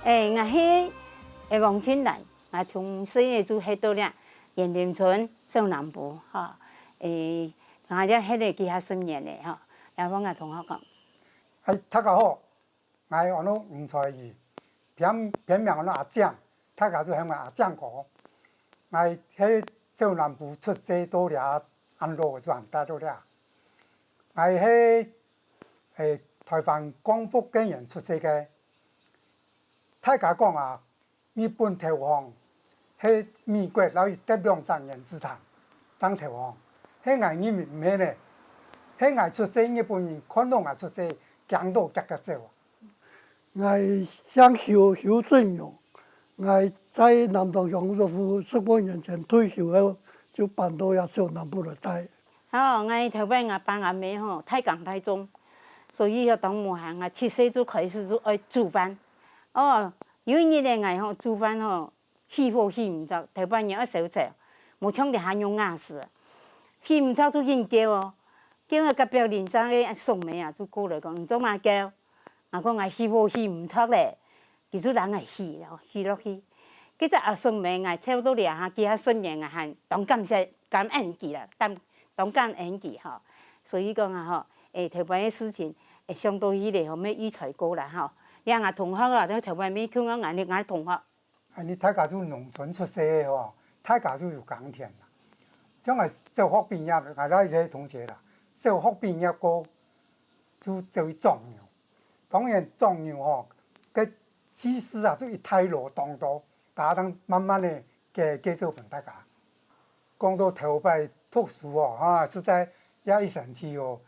我去王清兰，我从细个就去到了延定村少南部，哈，我了迄个几下10年嘞，哈，然后我同学讲，读较好，我安尼黄才艺，别名安尼阿蒋，读较就喊我阿蒋哥。我喺少南部出世到了安乐转大到了，我喺台湾光复建园出世嘅。大家讲啊，日本投降，喺美国攞去得两张原子弹，当投降。喺我因为唔系呢，喺我出世日本人看到我出世，强到夹走。我想邱振勇，我在南塘乡政府10多年前退休后，就搬到少南部来待。我头摆我爸我妹吼太港太重，所以要当武汉，我7岁就开始就爱煮饭。有一日咧，我煮饭起火起唔着，头摆日烧菜，无抢着还用牙齿，起唔着就应叫叫隔壁邻居个宋妹啊，就过来讲，你做嘛叫？我讲我起火起唔着咧，佢就让我起了，起落去。佢只阿宋妹我抽到俩下，几下10年啊，还当感恩记啦，当感恩记吼。所以讲啊头摆个事情，相对起来咩育才高啦吼。你我同学啦，头摆咪叫我俺同学。你大家就农村出世的吼，大家就有耕田啦。像我小学毕业，我那些同学啦，小学毕业过就去种牛。当然种牛吼，个技师啊就一太罗当多，大家当慢慢的介绍给大家。讲到头摆读书实在也一神奇哦。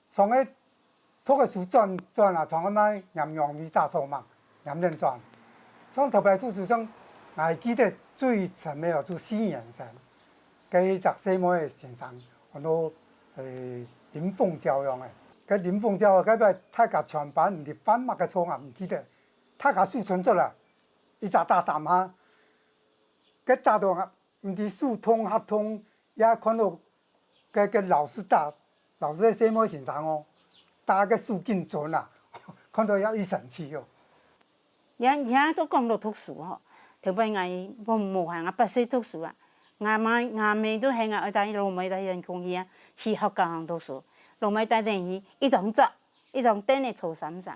从个读个书转啊，从个卖盐阳米大臭嘛，盐人转。从头摆读书中，我还记得最深的就4年生，佢16岁的先生，我都林凤教养的。佢林凤教嗰摆大家全班唔係翻乜嘅錯啊，唔記得，大家數存咗啦，一隻打3下，佢打到啊，唔係數通合通，也看到個老師打，老師喺什麼先生哦，打個數勁準啊，看到也一神奇哦。人都講到讀書吼，頭擺我無閒，我8歲讀書啊，我妹都係我帶老妹帶人講嘢啊，去學校行讀書。老妹帶人去，一張桌，一張凳咧坐3個。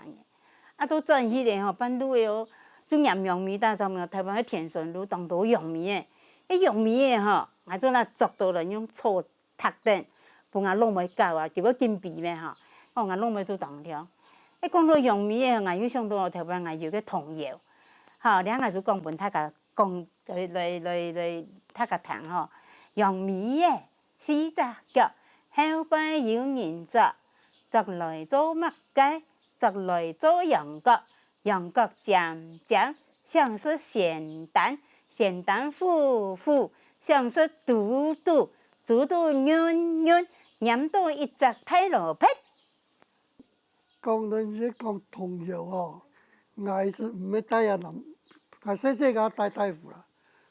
啊，到轉起嚟半路嘅就鹽陽米打咗咪，台灣喺田順路當到陽米嘅，陽米嘅我就那捉到人用坐踢凳，幫我老妹教啊，結果金幣咩我老妹都當了。一講到陽米嘅，我又想到台灣有個童謠，兩個就講本大家講來大家聽陽米嘅4隻腳。後背有人摘來做麥秸，摘來做羊角，羊角尖尖，像是鹹蛋，鹹蛋糊糊，像是嘟嘟，嘟嘟軟軟，染到一隻太羅皮。講到你講童謠我是唔係帶人諗，我細個帶大夫啦，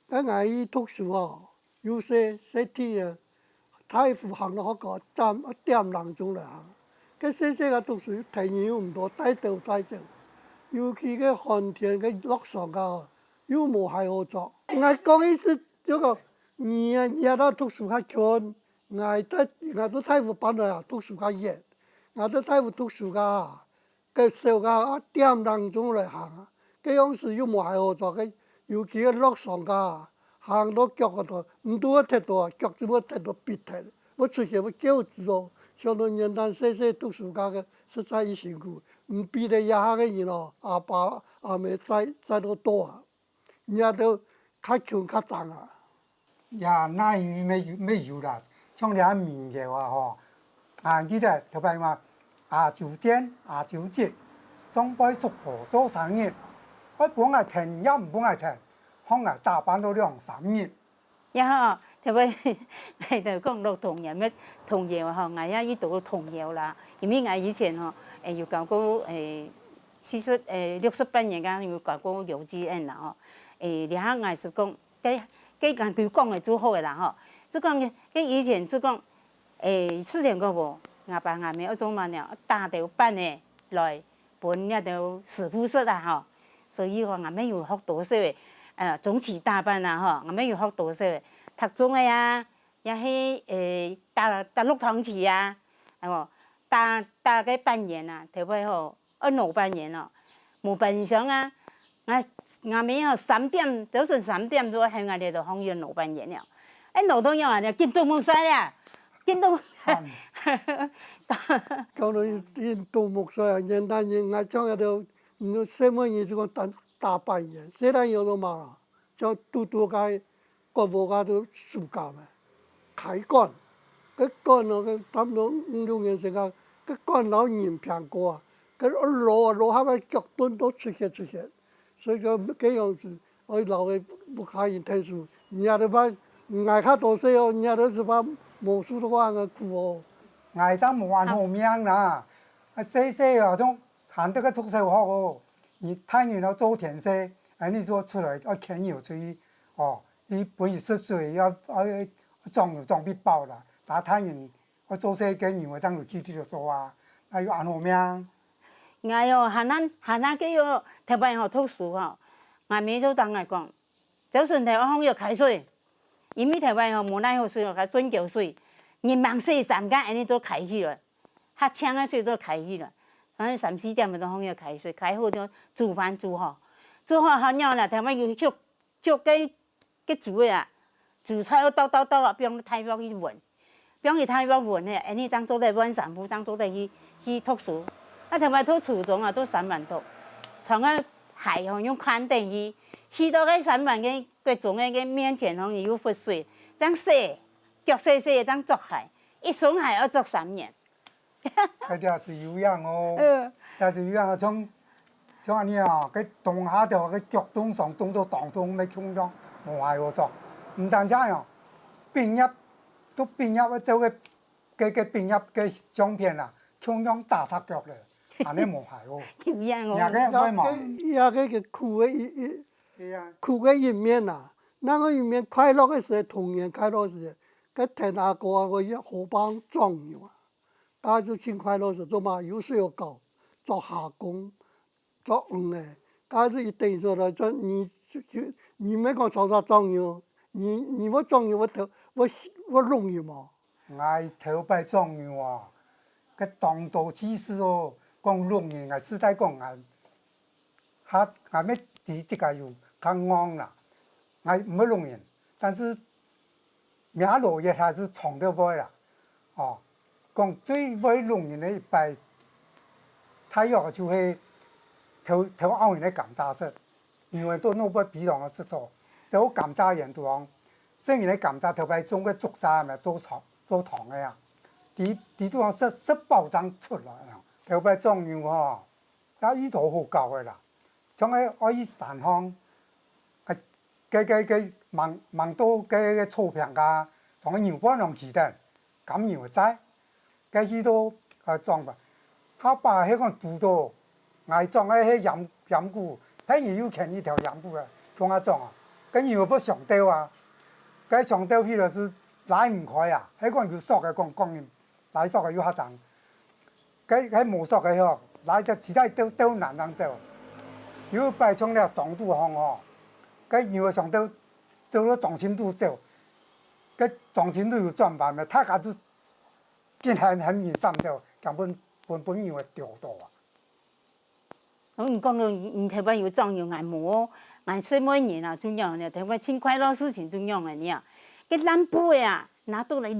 咁我讀書有些題啊。太傅行到嗰個點人鐘嚟行，佢細個讀書題目唔多，帶到，尤其個寒天個落上噶，又冇係好做。我講意思嗰個日都讀書較強，我都太傅班嚟讀書較熱，我都太傅讀書噶，佢小個點人鐘嚟行，佢樣時又冇係好做，佢尤其個落上噶。行到腳嗰度，唔到一踢到啊，腳就冇踢到別踢，我出去我叫字哦，上到年代細讀書家嘅實在以辛苦，唔別得一下嘅人阿爸阿妹再到多啊，人家都較強較爭啊。呀，那沒有啦，像啲民謠記得頭擺話亞洲見亞洲節，雙倍叔婆做生意，我本來聽也唔本來聽。可能打扮到2、3日。頭擺就講到童謠咩？童謠我也遇到童謠啦。因為我以前有教過68年間有教過幼稚園啦然後我是講，佢講嘅最好嘅啦就講佢以前就講4點個無，我爸我妹做乜呢？打到班嘅來本一條師傅室啦所以我们有学多少的，中期大班啊吼，我们有学多少的，读中的啊，也是大陆堂期啊，係無大個半年啊，特別吼2半年哦，無平常啊，我們吼早晨3點多喺我哋度放完2半年了，勞動樣啊，見到冇晒啦，見到。講到啲杜牧水啊，現代人愛將嗰條唔細蚊嘢就講大半年，細單嘢都嘛啦，就都個國貨家都暑假嘛，開乾，cái乾咯，佢差唔多5、6年時間，cái乾老年平過啊，佢攞下咪腳墩都出血，所以個幾樣子，我老嘅不可以睇書，人家都把愛看多些哦，人家都是把魔術的話個苦哦。捱真冇玩好命啦，細啊種行得個讀小學哦，而太原要做田社，你說出來要牽油水哦，伊本意濕水要裝油裝必爆啦，但太原我做些跟油爭油機就做啊，要玩好命。我哟，下咱個哟，特別吼讀書吼，我每週當來講，早晨頭我放藥開水，因為特別吼無奈何水哦，佢轉橋水。日忙洗3間，安尼都開起來，較清嘅水都開起來。反正3、4點就放要開水，開好就煮飯煮好後了，頭尾又捉個煮的啊，煮菜都倒啊，不用太陽去燜，不用去太陽燜嘅，安尼當做在溫衫褲，當做在去讀書。頭尾讀初中啊，都3萬讀，從個海吼用寬頂去到個3萬個種個面前吼，又潑水，當洗。腳細細當作鞋，一雙鞋要作3年。佢哋是有樣哦，也是有樣像安尼啊，佢動下就佢腳動上動到當動咪衝咗，無係喎作。唔單止哦，畢業都畢業做嘅畢業嘅相片啊，衝咗大擦腳咧，安尼無係喎。有樣哦。也個苦嘅一面啊，那個一面快樂嘅時候，童年快樂時。cái thầy nào có cái hồ bang trọng nhiều, ta就勤快樂時做嘛，有時要搞做下工，做呢，ta就一定做了，就你沒講做啥重要，你我重要我容易嘛。我頭擺重要啊，個當道之事哦，講容易，我實在講我咩第這個有較啱啦，我唔係容易，但是。名落葉還是藏得歪啦，哦，講最歪容易的一擺，太陽就係頭澳人的甘蔗色，因為都弄不比當嘅食做，就甘蔗園度講，雖然啲甘蔗頭擺種個竹蔗咪做糖嘅呀，啲度講濕包裝出來啊，頭擺種樣喎，啊依度好夠嘅啦，從喺我依山鄉。個忙到個草坪啊，從個牛板上起的，咁牛仔，個去到裝吧，他把迄個煮到，愛裝個迄羊骨，譬如有牽一條羊骨啊，叫我裝啊，個牛不上吊啊，個上吊去就是拉唔開啊，迄個有索嘅講拉索嘅有較長，個無索嘅嗬，拉就其他都難當做，有擺從了撞度行哦。cái nhiều sòng tao nó trọng心度走，cái trọng心度有轉辦咪，他家都見很明心就根本要掉到啊。我唔講到唔特別有重要眼冇，眼細每年啊重要呢，特別輕快樂事情重要嘅呢。cái lamp杯啊，拿到嚟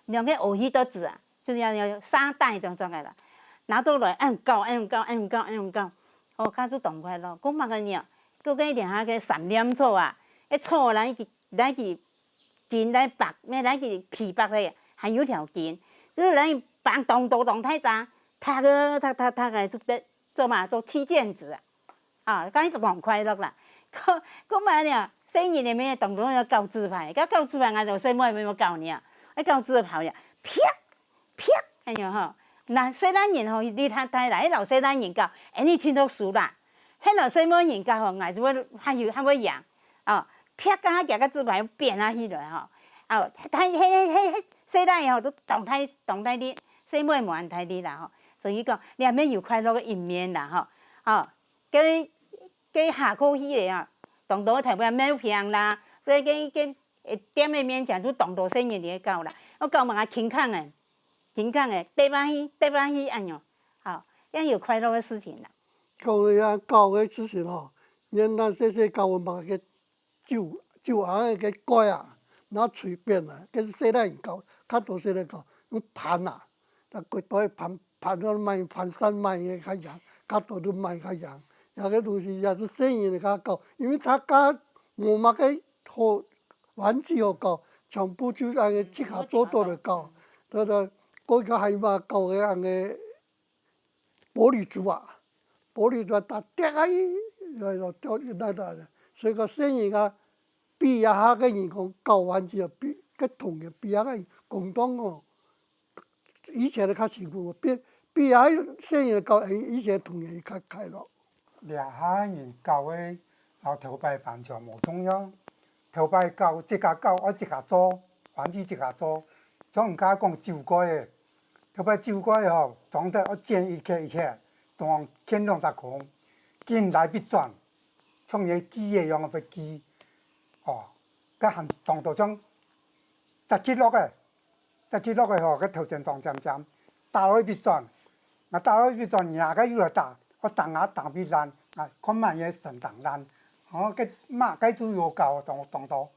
亮個荷葉多子啊，就是要沙袋咁做嘅啦，拿到嚟按高，哦，家都動快樂，講乜嘅呢？嗰個連下個3點草啊，一草來根來拔，咩來個皮拔嚟，還有條根，就是來拔動太早，他個做嘛做踢毽子啊，咁就動快樂啦。嗰嘛呢，細年裡面動要教字牌，教字牌我就細妹冇教你啊，一教字牌呀，啪，咁樣嗬，嗱細單人嗬，你睇嚟老細單人教，你聽到數啦。迄老細妹人家吼，我就會還會贏，哦，撇個夾個字牌變下起來吼，哦，迄細單以後都動態啲，細妹冇人睇啲啦吼，所以講你係咩有快樂嘅一面啦吼，哦，佢下課去嘅啊，當到台灣冇平啦，所以佢店裏面就都當到生意嚟搞啦。我搞埋個輕康嘅，帶翻去安樣，好，也有快樂嘅事情啦。講你啊教嘅之前吼，年咱細細教我嘛個酒行嘅蓋啊，拿隨便啊，佢細粒教，較大細粒教，用盤啊，但佢都係盤到賣盤3賣嘅較樣，較大都賣較樣。那個東西也是生意嚟較高，因為他家冇乜個好玩具好高，全部就按個即刻做到嚟搞，嗰個係嘛搞嘅按個玻璃珠啊。玻璃珠打跌下又掉那的，所以個生意個比一下個人講搞玩具比個同嘅比下個廣東哦，以前係較辛苦，比下生意搞以前同嘅較快樂。掠下人搞嘅，然後頭擺飯場無同樣，頭擺搞即家搞我即家做，玩具即家做，像人家講酒蓋嘅，頭擺酒蓋吼，裝得我煎一克。當天兩隻孔，見來必轉，像嘢機一樣嘅機，哦，佢行當到將10 kg嘅，10 kg嘅吼，佢頭前撞針，打落去必轉，我打落去必轉，廿個又來打，我打必爛，啊，看乜嘢神當爛，哦，佢乜佢都要教當到，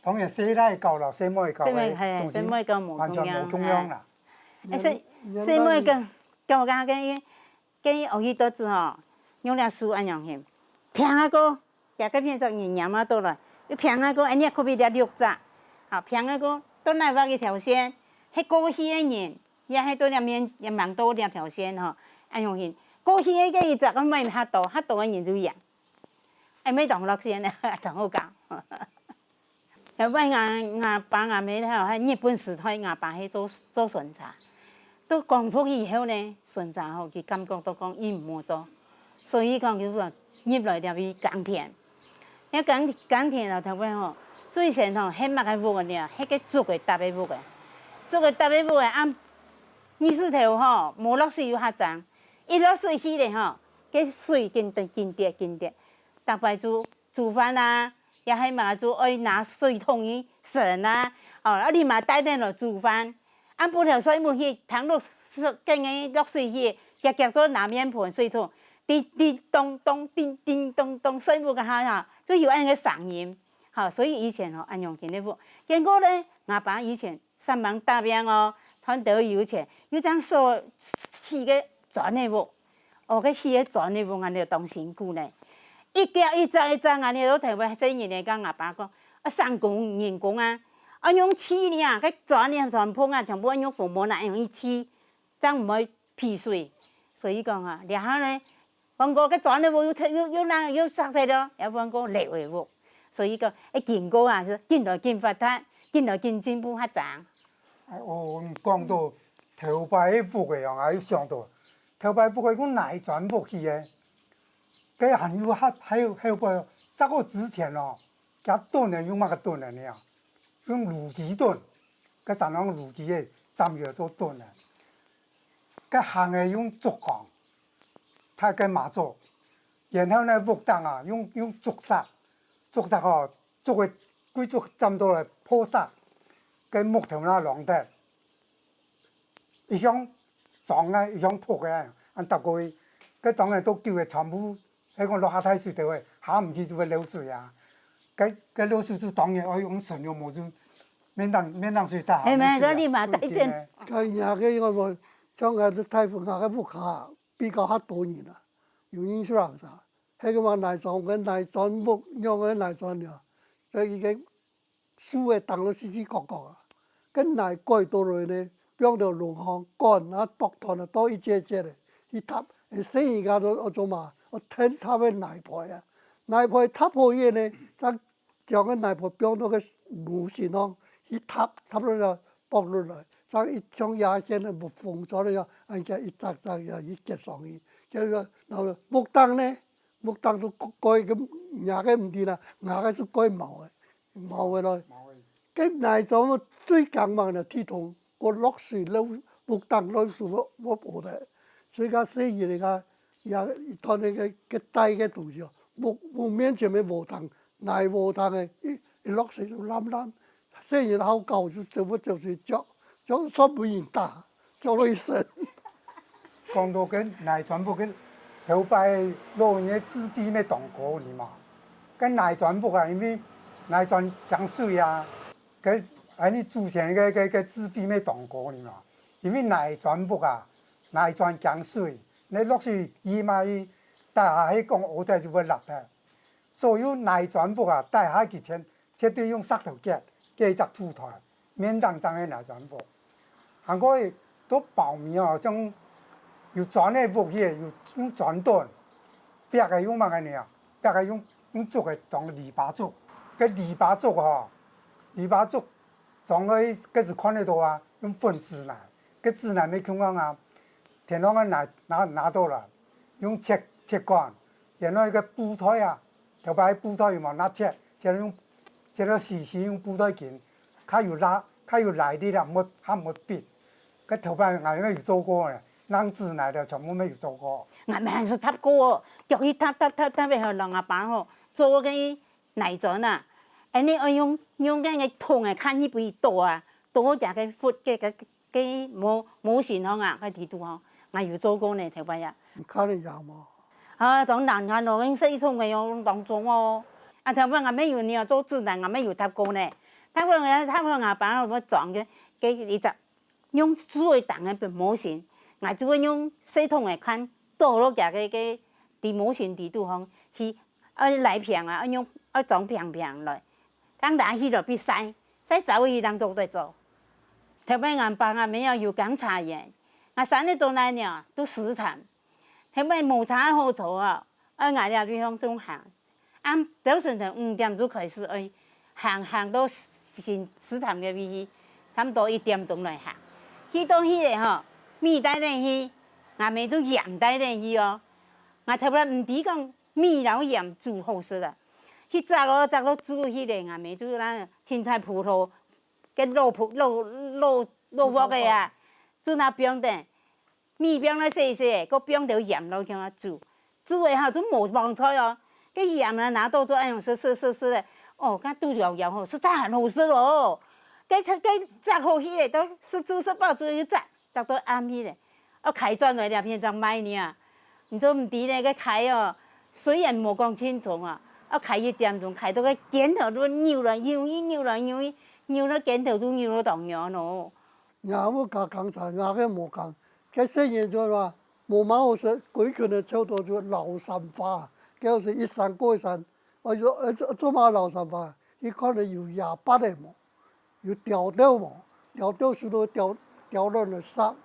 當然細粒教啦，細妹教嘅東西完全冇中央啦。細妹教家嘅。跟學去多子吼，用了書安樣型，平啊個，也個變作人嘛多啦，你平啊個，安尼可比了6隻，啊平啊個，都來畫一條線，迄過去嘅人，也喺度入面也蠻多兩條線吼，安樣型，過去嘅一隻我咪嚇到嘅人就贏，係咪同樂線咧？同好講，後尾我爸我妹咧喺日本時代，我爸去做巡查。到光復以後呢，巡查吼，佢感覺到講伊唔好做，所以講佢話入來入去耕田。一耕田就頭尾吼，最先吼迄乜個屋嘅呢？迄個竹嘅搭嘅屋嘅，竹嘅搭嘅屋嘅按20頭吼，冇落水又較髒，一落水起嚟吼，cái水緊跌，大概煮飯啦，也係嘛就愛拿水桶去盛啦，哦，你嘛帶定落煮飯。按布條水門去，躺落跟個落水去，夾咗拿面盆水桶，叮咚咚，水門個下下，就有按個聲音，好，所以以前吼按用緊啲屋，結果咧，我爸以前上班打拼哦，賺到有錢，有張所起個磚嘅屋，哦，佢起個磚嘅屋，我哋當辛苦咧，一隻，我哋都睇話真人嚟講，我爸講，上工人工啊。我用漆呢，佢磚呢全部啊，全部用父母那用漆，這樣唔會批水。所以講啊，然後呢，講過個磚呢要殺死咗，又講過裂為屋。所以講一見過啊，見來見發達，見來見進步較長。我講到頭擺嘅屋嘅樣，我要想到頭擺屋嘅個泥磚屋去嘅，佢還有後背，這個之前哦，佢燉嘅用乜個燉嘅呢？用爐基燉，佢就用爐基嘅浸藥做燉嘅。佢行嘅用竹鋼，佢嘅麻做。然後呢屋頂啊，用竹石哦，竹嘅貴竹浸到嚟鋪石，佢木頭啦晾得，一向撞嘅，一向破嘅，按搭過去，佢當然都叫佢全部喺個落下睇水地位，下唔去就會流水啊。cái lô sư chú tông nhà ơi ông sườn nhiều mùa chung miền Nam suy ta係咪嗰啲嘛底真？佢nhà cái我將個太傅下個屋下比較黑多年啦，有影響啥？喺個話內裝跟內裝屋用個內裝了，所以個樹嘅當到絲絲角角啊，跟內蓋到來呢，變到龍行乾啊，剁斷啊，多一節節嘅，去塌，生意家都我做嘛，我聽他們內派啊，內派塌破嘢呢，將個內派變到個無線咯。一塌落嚟，剝落嚟，再一將牙線咧木縫咗咧，人家一扎扎又一結上去，叫做然後木凳咧，木凳都改咁牙嘅唔掂啦，牙嘅都改毛嘅咯。cái này cho最càng bằng là thi thoảng có lót xì lâu木凳落樹我補嘅，所以家生意嚟噶，也一团个呆个东西哦，木面前面无糖，奶无糖的，一落水就蓝蓝，生意好高就就是叫算不赢大，叫了一声。讲到跟奶全部跟头摆老年自己咩动过哩嘛，跟奶全部啊，因为奶全讲水啊，跟你之前个自己咩动过哩嘛，因为奶全部啊，奶全讲水，你落去伊嘛伊大下去讲我哋就会落的，所有奶全部啊，大下之前绝对用石头夹加一只土台，面当当的奶全部，韩国都爆米哦，种。有转的木器，有用转段，别个用乜嘅呢？别个用竹嘅当篱笆竹，个篱笆竹吼，篱笆竹装个个是看得到啊，用粉纸奶，个纸奶没空啊，田上个奶拿到了，用切管，然后一个布台啊，头摆布台有冇拿切用切到细用布台紧，它有拉啲啦，冇别，个头摆我有做过嘅。人自奶的全部没有做过。我们还是踏过，叫伊踏以后，让阿爸吼做个奶砖啊。你要用个桶的看伊不多啊，多只个佛个模型吼啊，个地图吼，我有做过呢，头摆呀。看得样嘛？啊，从南看咯，用水桶的用当中哦。啊，头摆我没有呢，做自然我没有踏过呢。踏过阿爸我装个一只用水当个模型。我就会用水桶来看，倒落个地模型地图方去，来平啊，用装平来，刚打去就比晒早去当做在做。头摆俺爸俺没有干茶叶，俺三日多来呢都试探，头摆冇茶好做啊，俺俩地方中行，俺早晨5点就开始行到试探个位去，差不多1点钟来行，去到迄个吼。米带进去，俺咪就盐带进去哦。俺头摆唔知讲米然后盐煮好食啦。去炸咯煮迄个，俺咪就那青菜葡萄跟肉脯个啊，煮那冰的，米冰那细细，个冰条盐落去啊煮的哈都冇忘菜哦。个盐啊拿到做哎样湿的，哦，佮煮了吼，实在很好吃咯。个炸好迄个都煮饱去炸。炸到暗去咧，开转来了片张卖呢，你都唔知咧个开哦，虽然冇讲清楚啊，开1点钟，开到个肩头都扭了肩头都扭了当样咯。伢我搞工厂，伢个冇工，个生意就话冇蛮好食，鬼可能抽到就老三花，就是一山过一山，做嘛老三花？伊可能有28的冇，有吊吊冇，吊吊许多吊落来杀，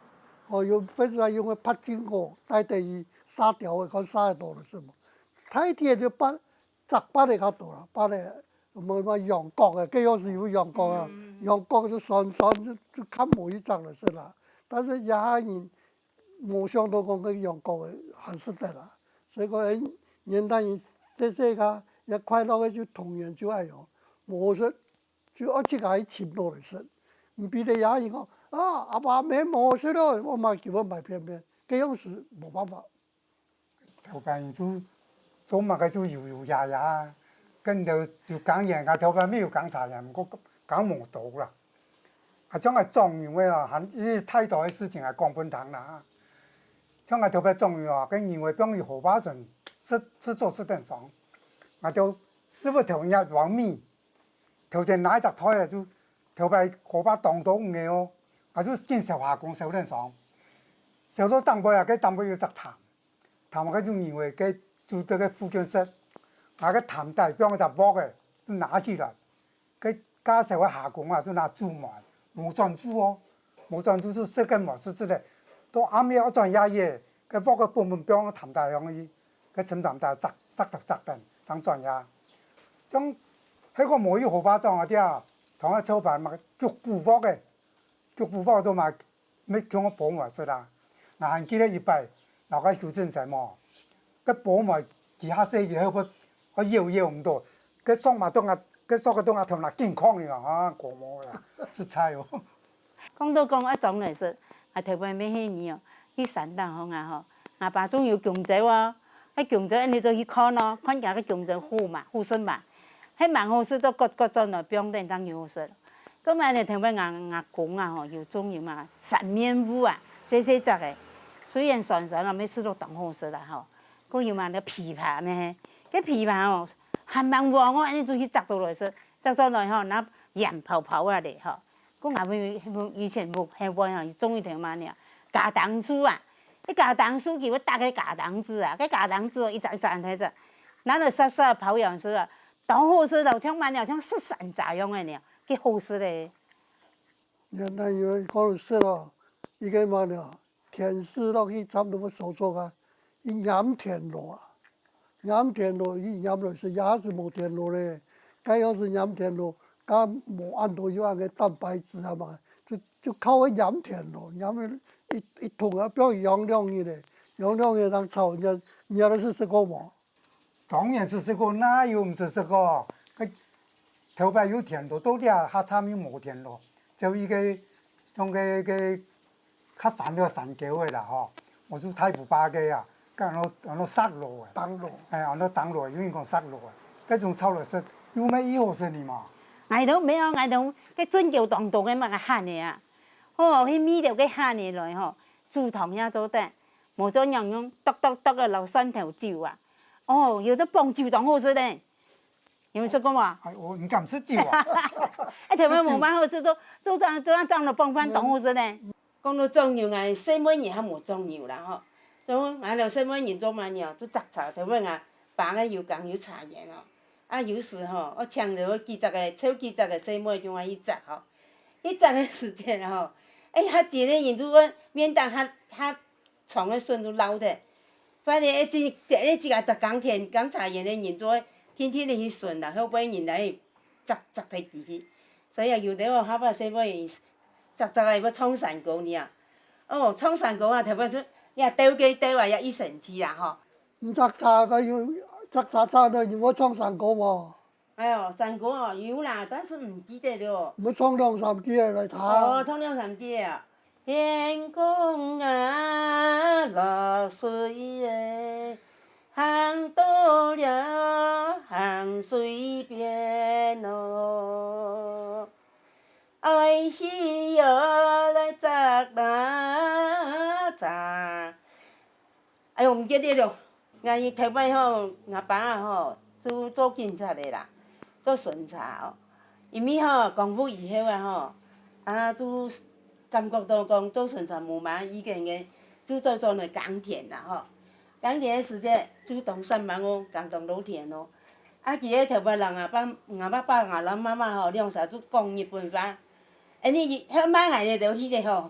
用分出来用个拍筋锅代替杀条的，看杀得多了是冇？太铁就8的较多啦，8的冇羊角的，这样是有羊角啊，羊角就酸就看冇一张了是啦。但是亚人冇想到讲个羊角的很实得啦，所以讲年轻人这个也快乐的就童年就爱用，冇说就这个寻落来食，唔比得亚人讲。阿爸没冇食咯，我妈叫我买片片，这样是冇办法。头摆就做嘛个就油牙，跟就讲盐啊，头摆没有讲茶盐，不过讲冇到啦。啊，种个状元的啊，太多的事情系讲不堂啦。像个头摆状元啊，跟因为帮于河巴省是做事等上，我就师傅头日往米，头前拿一只台啊，就头摆河巴当到嘅哦。啊，就见烧下工烧得爽，烧到当杯啊，cái当杯要摘痰啊，就认为cái就这个附近室，啊个痰袋帮我就剥嘅，就拿起来，cái加烧下工啊，就拿煮埋，冇转煮哦，冇转煮就色根冇色之类，到暗夜一转夜，cái剝個半半幫個痰袋向伊，cái沉痰袋塞等，當轉呀，將喺個梅河巴裝嗰啲啊，同一操辦咪腳步剝嘅。腳步包都嘛，咩叫我保埋識啦？嗱，記得一擺，嗱個小精神嘛，個保埋其他些嘢佢搖唔到，個雙馬東啊，個雙個東啊同埋健康嘅啊，過冇啦，出差哦。講到講一種嚟說，特別咩嘢哦，去山東方啊吼，阿爸总有强者哦，迄强者安尼做去看咯，看起来个强者好嘛，好身嘛。迄蛮好势都各种咯，不用等当有好势。咁安尼听尾阿公啊吼，有种有嘛，三面舞啊，细细只个，虽然酸酸啊，要出到当好势啦吼。佮有嘛那琵琶呢，个琵琶哦，还蛮旺哦，安尼做去摘落来说，摘落来吼，那盐泡泡啊咧吼。佮阿妹以前木下尾吼，总有听嘛呢，夹糖酥啊，迄夹糖酥叫我搭个夹糖子啊，个夹糖子哦，一扎一扎睇着，咱就杀杀泡样说啊，当好势就像蛮了，像失散杂样的呢，几好势咧。原来有人讲说咯，伊个嘛呢，田氏落去差不多手作啊，伊盐田螺啊，盐田螺伊盐落是鸭子无田螺咧，该要是盐田螺，甲无按到有按个蛋白质啊嘛，就靠个盐田螺，盐一桶啊，不要洋亮伊咧，洋亮伊当炒人家都是吃过吗？当然是吃过，哪有唔是吃过？佢头摆有田螺，到底下参有无田螺，就伊个种个较散了散胶的啦吼，我就太不巴个啊，甲按杀落的，当落，按当落，因为讲杀落的，嗰种炒落食有咩以好食呢嘛？挨头没有挨头，个准叫当当个嘛个喊的啊，哦，迄米条个喊的来吼，煮汤遐做得，无做样样剁剁剁个留蒜头酒啊，哦，有得放酒当好食咧，有冇说过嘛？我唔敢吃酒啊！哎，条尾无蛮好食，做当了放饭当好食咧。讲到种牛啊，细妹年还无种牛啦吼，种俺了细妹年做嘛呢，都摘茶，条尾啊，放个油缸有茶叶哦。啊，有时吼，我抢着几十个、手几十个细妹种啊去摘吼，伊摘的时间吼，哎，较甜的银子我免当较长的笋都老的，反正一个摘工田讲茶叶的银子，天天的去笋啦，后尾人来摘摕起去，所以啊，有的哦，较把细妹摘个要创山糕尔，哦，创山糕啊，头尾就也丢鸡丢啊，也一神奇啦吼。唔摘茶个要摘茶的，你要创山糕嘛？哎呦，山糕哦有啦，但是唔记得了。要创两三支来谈。哦，冲两三支啊。天空啊，落水耶，行到了行水边哦，爱喜哟来摘那茶。哎呦，唔记得了。俺伊头摆吼，阿爸啊吼，做警察的啦，做巡查哦。因为吼功夫以后啊吼，啊都感觉到讲做巡查无嘛已经个，就做那耕田啦吼。耕田的时节就动三忙哦，共同稻田哦。啊，其个头摆人啊，爸人妈妈吼，两啥都讲日本话。你迄买来的就迄个吼，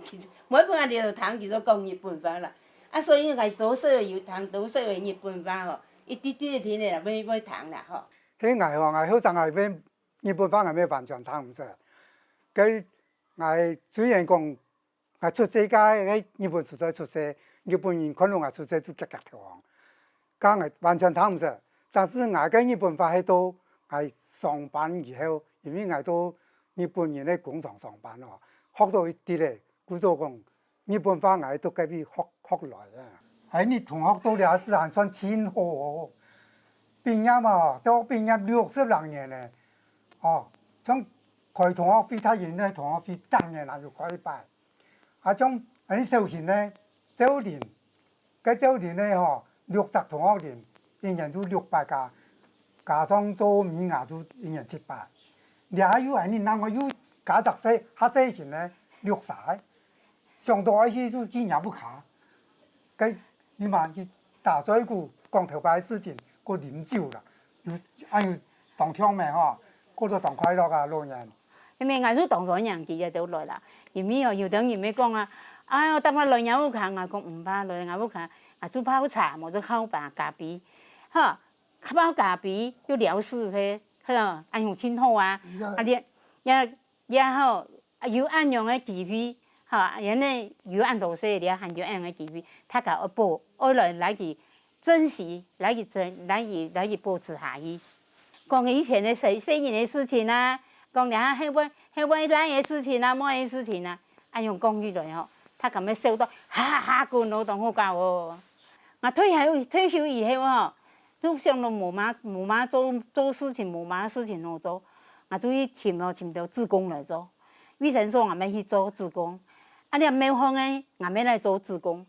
每本啊就通叫做讲日本话啦。啊，所以个多说的有通，多说的日本话吼，一滴滴的天的啦，要通啦吼。迄爱好像要日本话要完全通唔出，佢虽然讲出世界喺日本出世，日本人可能出世都夹跳行，讲完全通唔出。但是跟日本话喺度上班以后，因为到日本人喺工厂上班哦，學到一啲咧，叫做講日本話都繼續學來啊。喺你同學到了是還算親好哦，畢業嘛，小學畢業60年咧，哦，像開同學會太遠咧，同學會當然就開辦，啊種喺小學咧週年，嗰週年咧嗬，60同學年，一年就600架，加上做米牙就一年700。你还有你那我有家宅细下细钱咧绿晒，上到去就见也不卡，佢你嘛去打嘴鼓讲头摆事情，过啉酒啦，又还有当听命吼，过咗当快乐啊老人。因为俺都当老人家就来啦，因为哦有等于咩讲啊，哎呦，当我老人屋看啊，讲唔怕老人屋看，啊煮泡茶，冇做烤饭咖啡，哈，泡咖啡又聊是嘿。呵，安用亲好啊，也好，有按用的机器，哈，人呢有按多些了，还有按的机器，他搞保，后来去珍惜，来去保持下去。讲以前的细年的事情啊，讲俩迄来的事情啊，乜的事情啊，按用讲起来吼，他咁样收到，哈哈个脑洞好高哦。我退休以后吼，都想到无妈做事情，无妈事情好做，我就去寻到志工来做。卫生所我要去做志工，啊，了庙方诶，我要来做志工。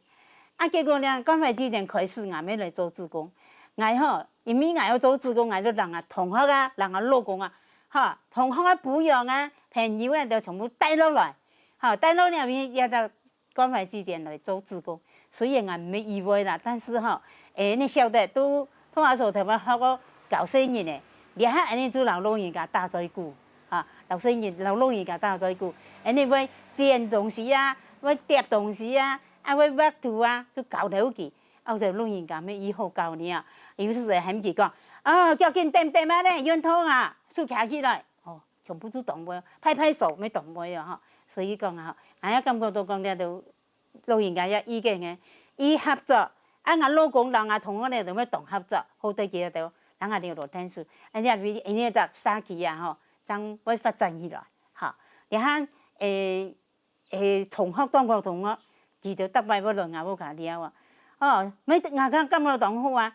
啊，结果呢，关怀之前开始，我要来做志工。我吼，因为我要做志工，我就人啊同学啊，人啊老公啊，哈，同学啊、朋友啊、朋友啊，都全部带落来，好，带落了面也到关怀之前来做志工。虽然我没意外啦，但是吼，你晓得都托儿所头发好个搞生意的，你还安尼做老人家打在久，哈，老老人家打在久，安尼要捡东西啊，要叠东西啊，啊要画图啊，就搞头去。啊，就老人家要以后教你啊，有时在喊佢讲，叫紧点啊咧，冤痛啊，竖起来，哦，全部都动袂，拍手没动袂啊，吼，所以讲啊，我也感觉到讲了都老人家也意见嘅，伊合作，啊，我老公人啊同我哋就要同合作，好得几就，人啊聊聊天数，安尼安只生意啊吼，将要发展起来，吼，然后同学当个同学，伊就搭摆要来我甲了啊。哦，我感觉同好啊，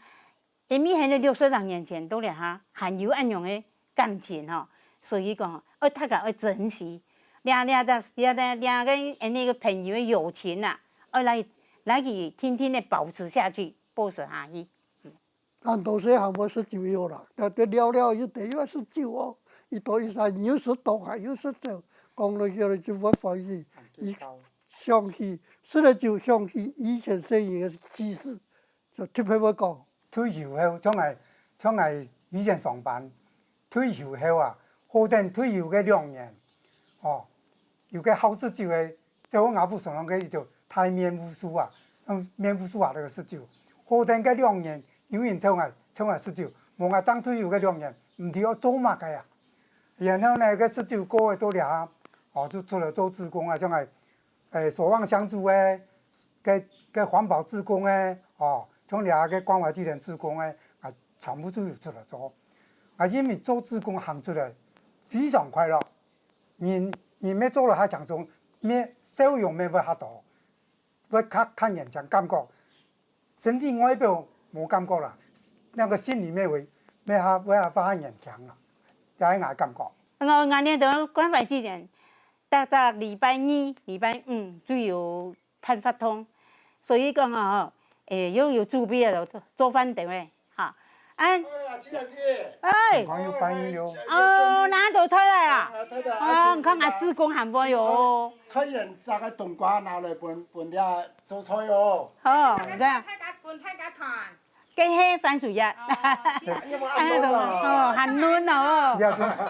因为喺60多年前都了哈，含有安样的感情吼，所以讲大家要珍惜，俩个安尼个朋友的友情啊，要来去天天的保持下去，保持下去。俺到时还没19有啦，但对了伊第一个19哦，伊到伊啥有时动还有时走，讲落去了就没反应，伊想起。说了就想起以前生意的趋势，就特别要讲。退休後，像係以前上班，退休後啊，好等退休嘅2年，哦，有個好事就係，就我阿父上個就台面無數啊，面無數啊那個事就，好等嘅2年，有人像係事就，冇我爭退休嘅2年，唔知要做乜嘅呀。然後呢個事就過咗了，哦，就出來做志工啊，像係。守望相助诶，个环保志工诶，哦，从俩个关怀志愿志工诶，啊，全部都有出来做。啊，因为做志工行出来非常快乐，人要做了还强松，收入要较大，要较严强感觉，身体外表冇感觉啦，那个心里面会要发严强啦，也係我感觉。我呢都关怀志愿。逐礼拜2、禮拜5都有辦法通，所以講啊，有準備啊，就做飯店嘅嚇。哎，我有反應咯。哪度出來啊？你看我志工行不喲？菜園摘個冬瓜拿來拌啲做菜哦。好，這樣。雞蝦番薯葉，喺度哦，很嫩哦。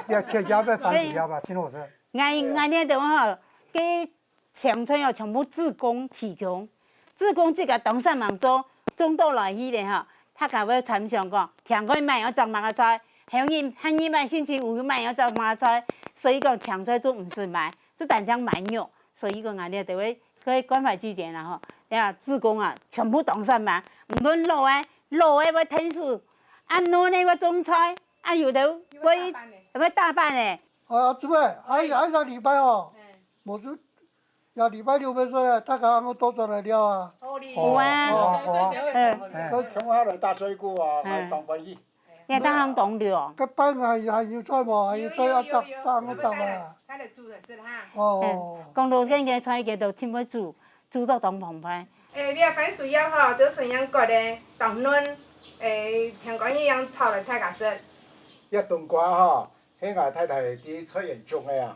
你吃鸭嘅番薯葉吧，挺好吃。我呢度吼，佢長春哦，全部志工提供，志工這個當上忙做到來去咧吼，他甲要參詳講，聽佢買要種乜個菜，向日買星期5買要種乜個菜，所以講長春都唔是買，就單將買肉，所以講我呢度佢關懷之點啦吼，呀志工啊，全部當上忙，唔論老誒要聽書，啊嫩誒要種菜，啊有的要大班誒。啊，做咩？挨上禮拜哦，冇做，呀禮拜6要做咧，大家我多做來了啊。有啊，佢從下來打水果啊，嚟當飯衣。你當行當了。個班係要菜喎，係要菜一執我執啊。佢嚟煮就是啦。哦。講到這個菜嘅都全部煮到當澎湃。你個番薯葉吼，就是樣割的當嫩，香港一樣炒嚟太夾食。一冬瓜吼。迄個太太啲菜園種嘅啊，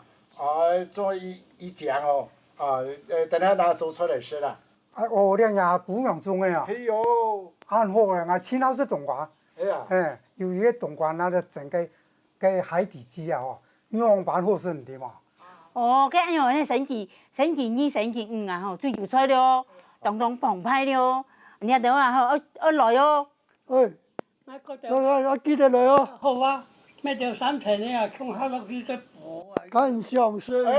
做一講哦，等下拿做出來食啦。兩日不用種嘅啊。哎呦，很好嘅，我親好食冬瓜。哎呀。有一個冬瓜，那個整個海底雞啊，哦，樣板好食唔掂嘛。哦，cái anh hỏi này sáng kỳ 2、sáng kỳ 5啊，吼，最有菜了，當澎湃了，你等下吼，來哦。我記得來哦。好啊。咩叫3層咧啊？從下落去嘅火啊！感想聲。哎。